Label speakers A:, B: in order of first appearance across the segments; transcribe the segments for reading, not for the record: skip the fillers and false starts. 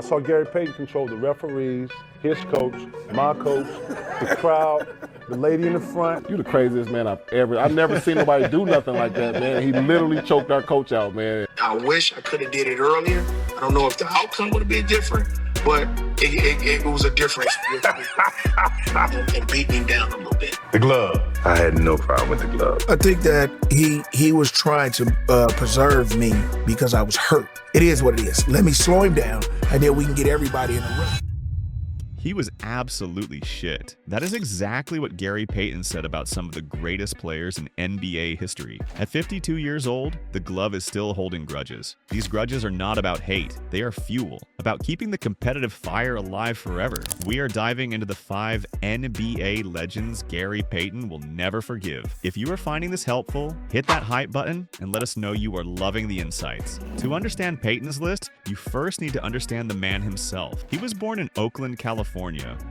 A: saw Gary Payton control the referees, his coach, my coach, the crowd, the lady in the front.
B: You the craziest man I've never seen nobody do nothing like that, man. He literally choked our coach out, man.
C: I wish I could have did it earlier. I don't know if the outcome would have been different, but it was a difference. It beat me down a little bit.
D: The glove. I had no problem with the glove.
E: I think that he was trying to preserve me because I was hurt. It is what it is. Let me slow him down, and then we can get everybody in the ring.
F: He was absolutely shit. That is exactly what Gary Payton said about some of the greatest players in NBA history. At 52 years old, the glove is still holding grudges. These grudges are not about hate, they are fuel, about keeping the competitive fire alive forever. We are diving into the 5 NBA legends Gary Payton will never forgive. If you are finding this helpful, hit that hype button and let us know you are loving the insights. To understand Payton's list, you first need to understand the man himself. He was born in Oakland, California,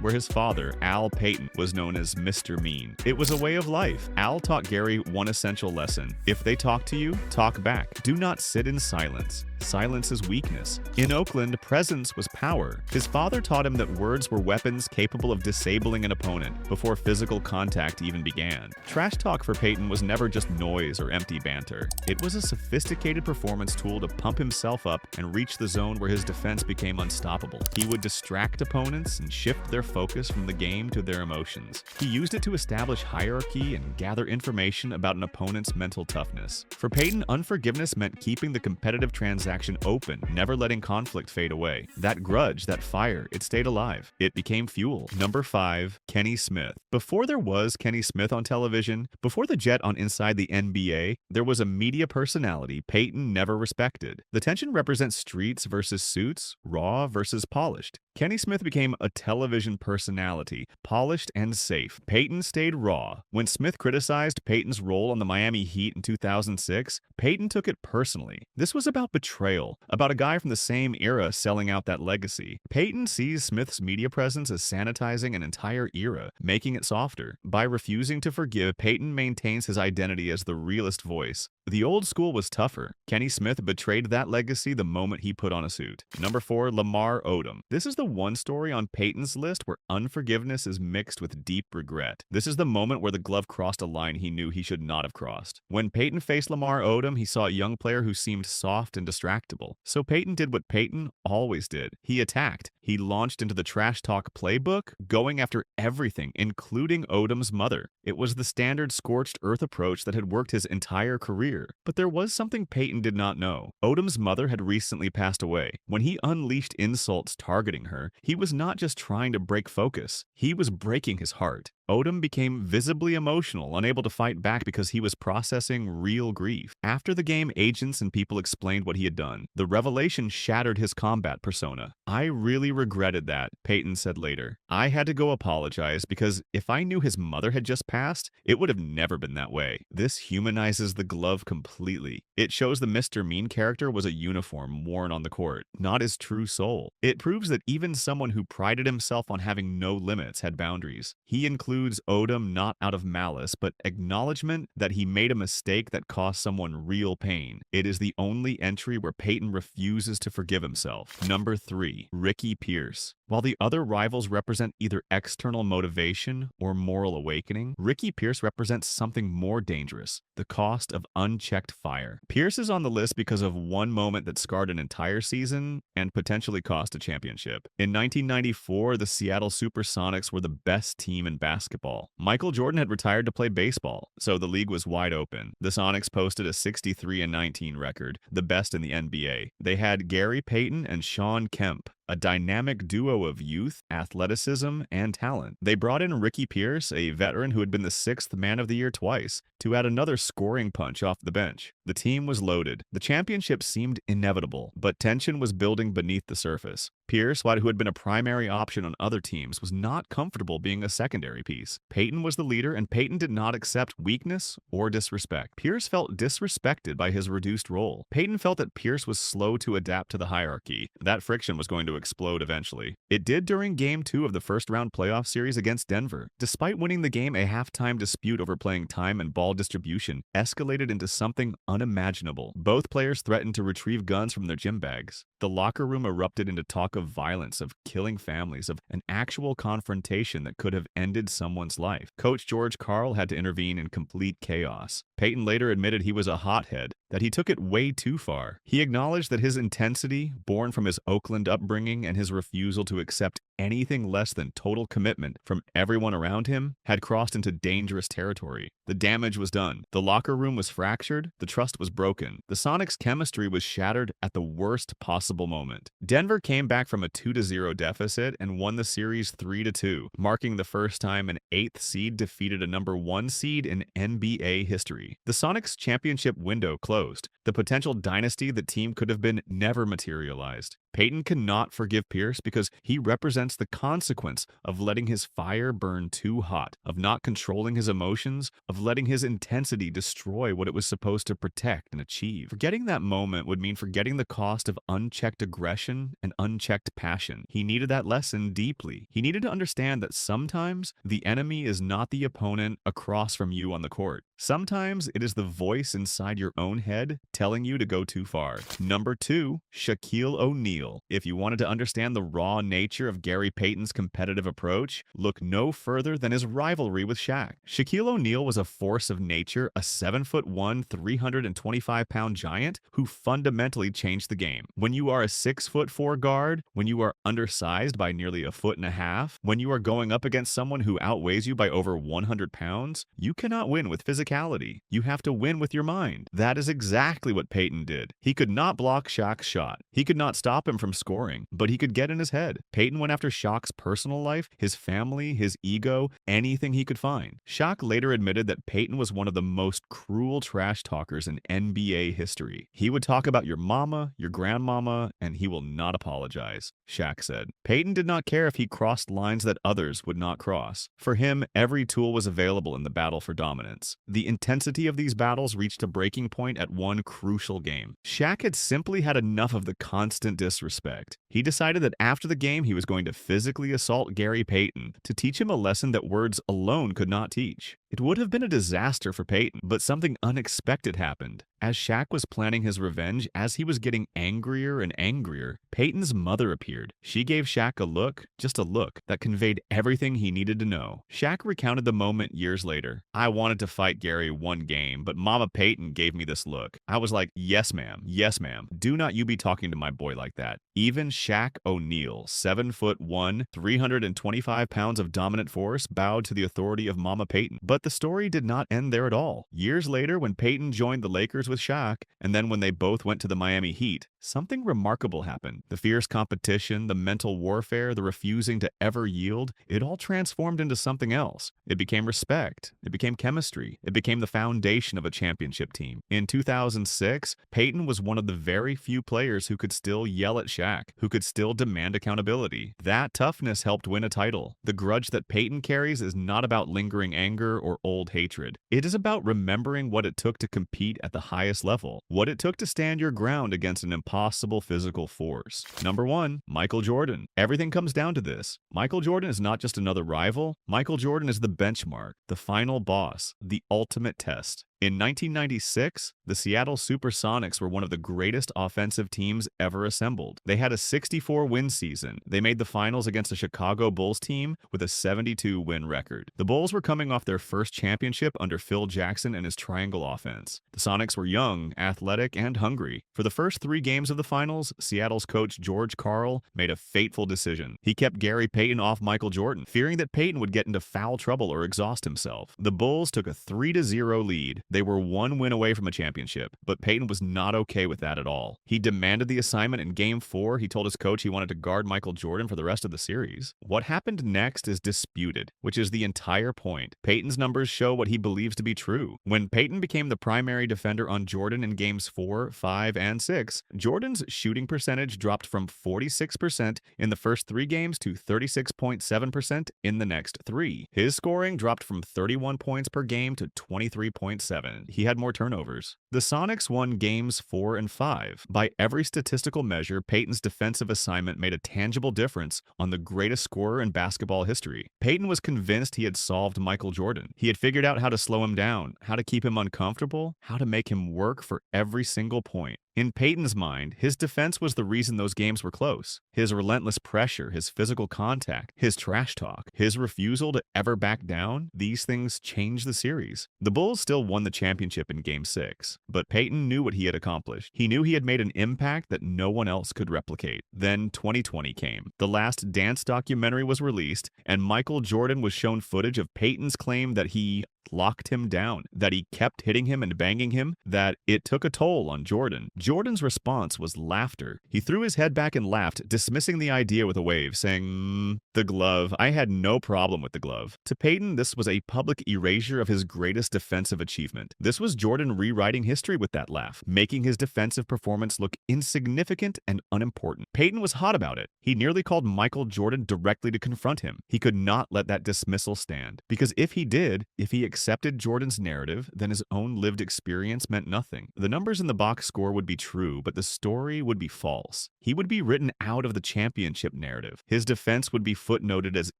F: where his father, Al Payton, was known as Mr. Mean. It was a way of life. Al taught Gary one essential lesson. If they talk to you, talk back. Do not sit in silence. Silence is weakness. In Oakland, presence was power. His father taught him that words were weapons capable of disabling an opponent before physical contact even began. Trash talk for Payton was never just noise or empty banter. It was a sophisticated performance tool to pump himself up and reach the zone where his defense became unstoppable. He would distract opponents and shift their focus from the game to their emotions. He used it to establish hierarchy and gather information about an opponent's mental toughness. For Payton, unforgiveness meant keeping the competitive transaction open, never letting conflict fade away. That grudge, that fire, it stayed alive. It became fuel. Number 5, Kenny Smith. Before there was Kenny Smith on television, before the Jet on Inside the NBA, there was a media personality Payton never respected. The tension represents streets versus suits, raw versus polished. Kenny Smith became a television personality, polished and safe. Payton stayed raw. When Smith criticized Payton's role on the Miami Heat in 2006, Payton took it personally. This was about betrayal, about a guy from the same era selling out that legacy. Payton sees Smith's media presence as sanitizing an entire era, making it softer. By refusing to forgive, Payton maintains his identity as the realest voice. The old school was tougher. Kenny Smith betrayed that legacy the moment he put on a suit. Number 4, Lamar Odom. This is the one story on Payton's list where unforgiveness is mixed with deep regret. This is the moment where the glove crossed a line he knew he should not have crossed. When Payton faced Lamar Odom, he saw a young player who seemed soft and distractible. So Payton did what Payton always did. He attacked. He launched into the trash talk playbook, going after everything, including Odom's mother. It was the standard scorched earth approach that had worked his entire career. But there was something Payton did not know. Odom's mother had recently passed away. When he unleashed insults targeting her, he was not just trying to break focus. He was breaking his heart. Odom became visibly emotional, unable to fight back because he was processing real grief. After the game, agents and people explained what he had done. The revelation shattered his combat persona. "I really regretted that," Payton said later. "I had to go apologize because if I knew his mother had just passed, it would have never been that way." This humanizes the glove completely. It shows the Mr. Mean character was a uniform worn on the court, not his true soul. It proves that even someone who prided himself on having no limits had boundaries. He includes Odom not out of malice, but acknowledgement that he made a mistake that cost someone real pain. It is the only entry where Payton refuses to forgive himself. Number 3, Ricky Pierce. While the other rivals represent either external motivation or moral awakening, Ricky Pierce represents something more dangerous: the cost of unchecked fire. Pierce is on the list because of one moment that scarred an entire season and potentially cost a championship. In 1994, the Seattle Supersonics were the best team in basketball. Michael Jordan had retired to play baseball, so the league was wide open. The Sonics posted a 63-19 record, the best in the NBA. They had Gary Payton and Shawn Kemp, a dynamic duo of youth, athleticism, and talent. They brought in Ricky Pierce, a veteran who had been the 6th Man of the Year twice, to add another scoring punch off the bench. The team was loaded. The championship seemed inevitable, but tension was building beneath the surface. Pierce, who had been a primary option on other teams, was not comfortable being a secondary piece. Payton was the leader, and Payton did not accept weakness or disrespect. Pierce felt disrespected by his reduced role. Payton felt that Pierce was slow to adapt to the hierarchy. That friction was going to explode eventually. It did during Game 2 of the first-round playoff series against Denver. Despite winning the game, a halftime dispute over playing time and ball distribution escalated into something unimaginable. Both players threatened to retrieve guns from their gym bags. The locker room erupted into talk of violence, of killing families, of an actual confrontation that could have ended someone's life. Coach George Karl had to intervene in complete chaos. Payton later admitted he was a hothead, that he took it way too far. He acknowledged that his intensity, born from his Oakland upbringing and his refusal to accept anything less than total commitment from everyone around him, had crossed into dangerous territory. The damage was done. The locker room was fractured. The trust was broken. The Sonics' chemistry was shattered at the worst possible moment. Denver came back from a 2-0 deficit and won the series 3-2, marking the first time an 8th seed defeated a number 1 seed in NBA history. The Sonics' championship window closed. The potential dynasty the team could have been never materialized. Payton cannot forgive Pierce because he represents the consequence of letting his fire burn too hot, of not controlling his emotions, of letting his intensity destroy what it was supposed to protect and achieve. Forgetting that moment would mean forgetting the cost of unchecked aggression and unchecked passion. He needed that lesson deeply. He needed to understand that sometimes the enemy is not the opponent across from you on the court. Sometimes it is the voice inside your own head telling you to go too far. Number 2, Shaquille O'Neal. If you wanted to understand the raw nature of Gary Payton's competitive approach, look no further than his rivalry with Shaq. Shaquille O'Neal was a force of nature, a 7'1", 325-pound giant who fundamentally changed the game. When you are a 6'4" guard, when you are undersized by nearly a foot and a half, when you are going up against someone who outweighs you by over 100 pounds, you cannot win with physicality. You have to win with your mind. That is exactly what Payton did. He could not block Shaq's shot. He could not stop him from scoring, but he could get in his head. Payton went after Shaq's personal life, his family, his ego, anything he could find. Shaq later admitted that Payton was one of the most cruel trash talkers in NBA history. He would talk about your mama, your grandmama, and he will not apologize, Shaq said. Payton did not care if he crossed lines that others would not cross. For him, every tool was available in the battle for dominance. The intensity of these battles reached a breaking point at one crucial game. Shaq had simply had enough of the constant disrespect. He decided that after the game he was going to physically assault Gary Payton to teach him a lesson that words alone could not teach. It would have been a disaster for Payton, but something unexpected happened. As Shaq was planning his revenge, as he was getting angrier and angrier, Payton's mother appeared. She gave Shaq a look, just a look, that conveyed everything he needed to know. Shaq recounted the moment years later. "I wanted to fight Gary one game, but Mama Payton gave me this look. I was like, yes ma'am, yes ma'am. Do not you be talking to my boy like that." Even Shaq O'Neal, 7'1", 325 pounds of dominant force, bowed to the authority of Mama Payton. But the story did not end there at all. Years later, when Payton joined the Lakers with Shaq, and then when they both went to the Miami Heat, something remarkable happened. The fierce competition, the mental warfare, the refusing to ever yield, it all transformed into something else. It became respect. It became chemistry. It became the foundation of a championship team. In 2006, Payton was one of the very few players who could still yell at Shaq, who could still demand accountability. That toughness helped win a title. The grudge that Payton carries is not about lingering anger or old hatred. It is about remembering what it took to compete at the highest level, what it took to stand your ground against an impossible physical force. Number 1, Michael Jordan. Everything comes down to this. Michael Jordan is not just another rival. Michael Jordan is the benchmark, the final boss, the ultimate test. In 1996, the Seattle Supersonics were one of the greatest offensive teams ever assembled. They had a 64-win season. They made the finals against a Chicago Bulls team with a 72-win record. The Bulls were coming off their first championship under Phil Jackson and his triangle offense. The Sonics were young, athletic, and hungry. For the first 3 games of the finals, Seattle's coach George Karl made a fateful decision. He kept Gary Payton off Michael Jordan, fearing that Payton would get into foul trouble or exhaust himself. The Bulls took a 3-0 lead. They were 1 win away from a championship, but Payton was not okay with that at all. He demanded the assignment in Game 4. He told his coach he wanted to guard Michael Jordan for the rest of the series. What happened next is disputed, which is the entire point. Payton's numbers show what he believes to be true. When Payton became the primary defender on Jordan in Games 4, 5, and 6, Jordan's shooting percentage dropped from 46% in the first 3 games to 36.7% in the next 3. His scoring dropped from 31 points per game to 23.7. 7. He had more turnovers. The Sonics won games 4 and 5. By every statistical measure, Payton's defensive assignment made a tangible difference on the greatest scorer in basketball history. Payton was convinced he had solved Michael Jordan. He had figured out how to slow him down, how to keep him uncomfortable, how to make him work for every single point. In Payton's mind, his defense was the reason those games were close. His relentless pressure, his physical contact, his trash talk, his refusal to ever back down, these things changed the series. The Bulls still won the championship in Game 6, but Payton knew what he had accomplished. He knew he had made an impact that no one else could replicate. Then 2020 came. The Last Dance documentary was released, and Michael Jordan was shown footage of Payton's claim that he locked him down, that he kept hitting him and banging him, that it took a toll on Jordan. Jordan's response was laughter. He threw his head back and laughed, dismissing the idea with a wave, saying, the glove. I had no problem with the glove. To Payton, this was a public erasure of his greatest defensive achievement. This was Jordan rewriting history with that laugh, making his defensive performance look insignificant and unimportant. Payton was hot about it. He nearly called Michael Jordan directly to confront him. He could not let that dismissal stand, because if he did, if he accepted Jordan's narrative, then his own lived experience meant nothing. The numbers in the box score would be true, but the story would be false. He would be written out of the championship narrative. His defense would be footnoted as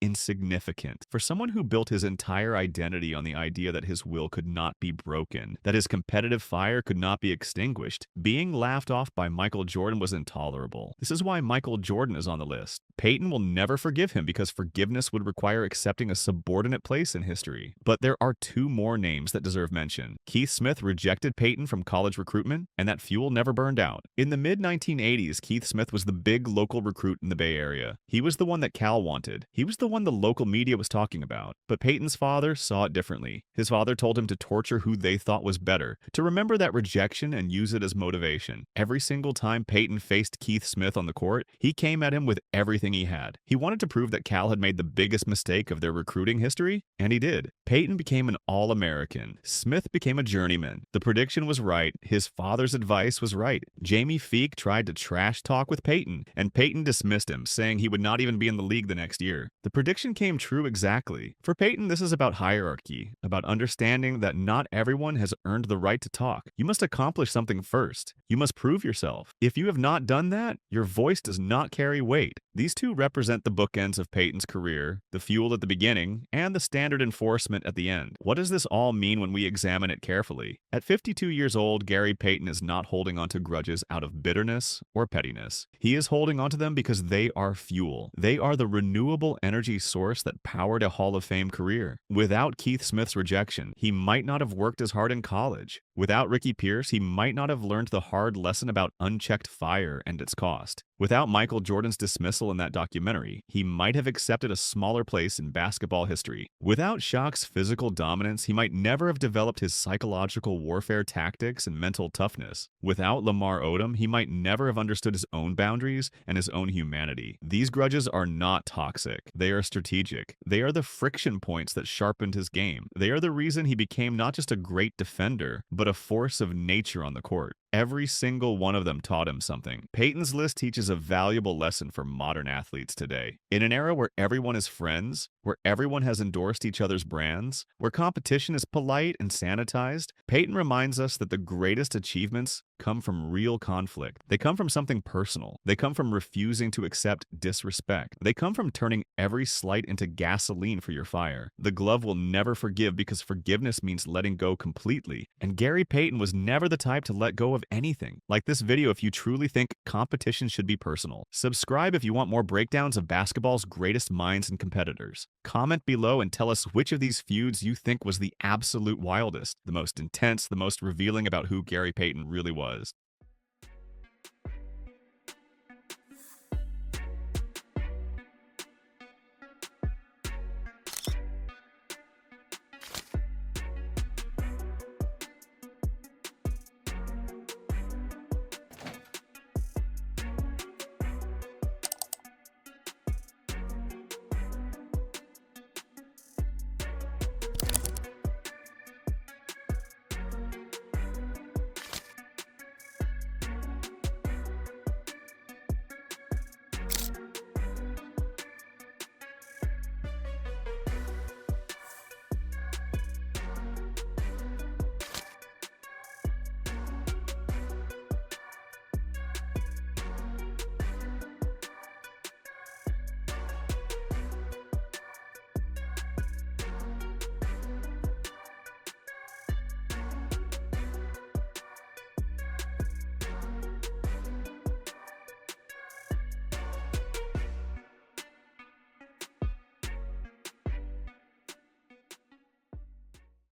F: insignificant. For someone who built his entire identity on the idea that his will could not be broken, that his competitive fire could not be extinguished, being laughed off by Michael Jordan was intolerable. This is why Michael Jordan is on the list. Payton will never forgive him because forgiveness would require accepting a subordinate place in history. But there are two more names that deserve mention. Keith Smith rejected Payton from college recruitment, and that fuel never burned out. In the mid-1980s, Keith Smith was the big local recruit in the Bay Area. He was the one that Cal wanted. He was the one the local media was talking about. But Payton's father saw it differently. His father told him to torture who they thought was better, to remember that rejection and use it as motivation. Every single time Payton faced Keith Smith on the court, he came at him with everything he had. He wanted to prove that Cal had made the biggest mistake of their recruiting history, and he did. Payton became an All-American. Smith became a journeyman. The prediction was right. His father's advice was right. Jamie Feek tried to trash talk with Payton, and Payton dismissed him, saying he would not even be in the league the next year. The prediction came true exactly. For Payton, this is about hierarchy, about understanding that not everyone has earned the right to talk. You must accomplish something first. You must prove yourself. If you have not done that, your voice does not carry weight. These two represent the bookends of Payton's career, the fuel at the beginning, and the standard enforcement at the end. What does this all mean when we examine it carefully? At 52 years old, Gary Payton is not holding onto grudges out of bitterness or pettiness. He is holding onto them because they are fuel. They are the renewable energy source that powered a Hall of Fame career. Without Keith Smith's rejection, he might not have worked as hard in college. Without Ricky Pierce, he might not have learned the hard lesson about unchecked fire and its cost. Without Michael Jordan's dismissal in that documentary, he might have accepted a smaller place in basketball history. Without Shaq's physical dominance, he might never have developed his psychological warfare tactics and mental toughness. Without Lamar Odom, he might never have understood his own boundaries and his own humanity. These grudges are not toxic. They are strategic. They are the friction points that sharpened his game. They are the reason he became not just a great defender, but a force of nature on the court. Every single one of them taught him something. Payton's list teaches a valuable lesson for modern athletes today. In an era where everyone is friends, where everyone has endorsed each other's brands, where competition is polite and sanitized, Payton reminds us that the greatest achievements come from real conflict. They come from something personal. They come from refusing to accept disrespect. They come from turning every slight into gasoline for your fire. The glove will never forgive because forgiveness means letting go completely. And Gary Payton was never the type to let go of anything. Like this video if you truly think competition should be personal. Subscribe if you want more breakdowns of basketball's greatest minds and competitors. Comment below and tell us which of these feuds you think was the absolute wildest, the most intense, the most revealing about who Gary Payton really was.